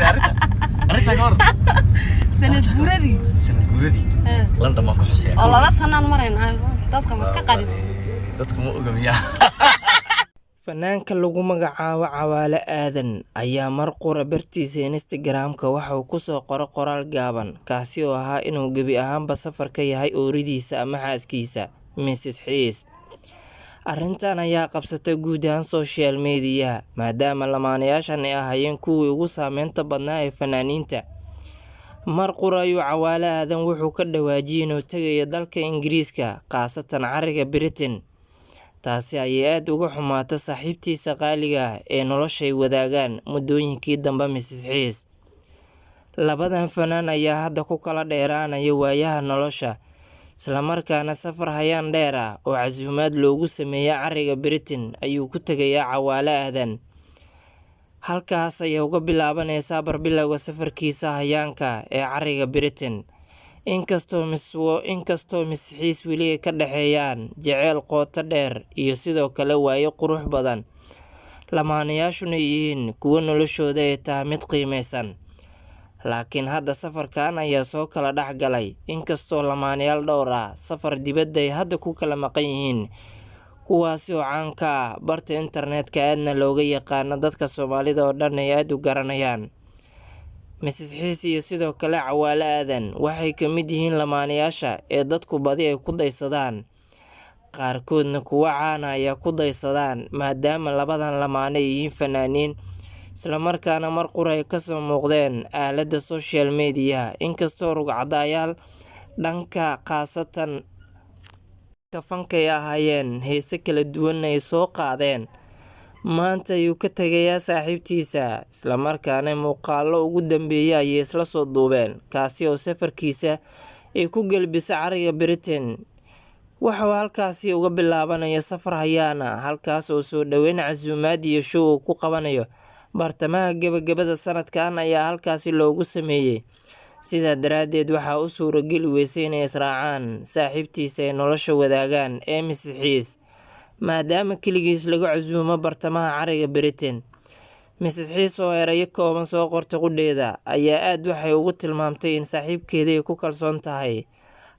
أريد أقول سنة جوردي لندن ما كحسين والله بس أنا مرين dadka ma ka qaris dadku ma ogamiya fanaanka lagu magacaabo Cawaale Aadan ayaa mar qura bartiisa Instagram-ka waxa uu ku soo qoraal gaaban kaasi oo ahaa inuu gabi ahaanba safar ka yahay ooridiisa ama xaaskiisa Mrs. Xiis. Arrintan ayaa qabsatay guud ahaan social media maadaama lamaanayaashan ay ahaayeen kuwii ugu saameynta badnaa ee fanaaniinta. Mar qura ayuu Cawaale Aadan wuxuu ka dhawaajiyay inuu tagayo dalka Ingiriiska qaasatan cariga Britain. taasi ayay aad uga xumaatay saaxiibtiisa qaaliga ah ee noloshay wadaagaan muddooyinkii dambe Mrs. Xiis. Labadan fanaan ayaa hadda ku kala dheeraanaya waayaha nolosha isla markaana safar hayaan dheer ah oo casuumaad loogu sameeyay cariga Britain ayuu ku tagayaa Cawaale Aadan. halkaas ayay uga bilaabanaysaa barbilowga safarkiisa hayaanka ee cariga Britain. inkastoo Mrs. Xiis weli ka dhaxeeyaan jaceyl qoto dheer iyo sidoo kale waayo qurux badan, lamaanayaashuna yihiin kuwa noloshooda ay tahay mid qiimeysan. laakiin hadda safarkan ayaa soo kala dhaxgalay inkastoo lamaanayaal dhowr ah safar dibadda ay hadda ku kala maqan yihiin, kuwaasi oo caan ka ah barta internetka aadna looga yaqaano dadka Soomaalida oo dhan ay aad u garanayaan. Mrs. Xiis iyo sidoo kale Cawaale Aadan waxay ka mid yihiin lamaanayaasha ee dadku badi ay ku daysadaan, qaarkoodna kuwa caan ah ayaa ku daysadaan maadaama labadan lamaane ay yihiin fanaaniin isla markaana mar qura ay ka soo muuqdeen aaladda social media. inkastoo rugcadayaal dhanka qaasatan fanka ay ahaayeen heese kala duwan ay soo qaadeen, maanta ayuu ka tagayaa saaxiibtiisa isla markaana muuqaallo ugu dambeeyay ayay isla soo duubeen kaasi oo safarkiisa ay ku galbisay cariga Britain. waxa uu halkaasi uga bilaabanaya safar hayaana halkaas oo soo dhaweyn casuumaad iyo show uu ku qabanayo bartamaha gabagabada sanadkan ayaa halkaasi loogu sameeyay. sidaa daraaddeed waxaa u suurageli weysay inay israacaan saaxiibtiisa ay nolosha wadaagaan ee Mrs. Xiis maadaama keligiis lagu casuumo bartamaha cariga Britain. Mrs. Xiis oo erayo kooban soo qortay qudheeda ayaa aad waxay ugu tilmaamtay in saaxiibkeeda ay ku kalsoon tahay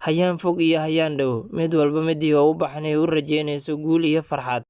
hayaan fog iyo hayaan dhow mid walba midii u baxnay u rajeynayso guul iyo farxad.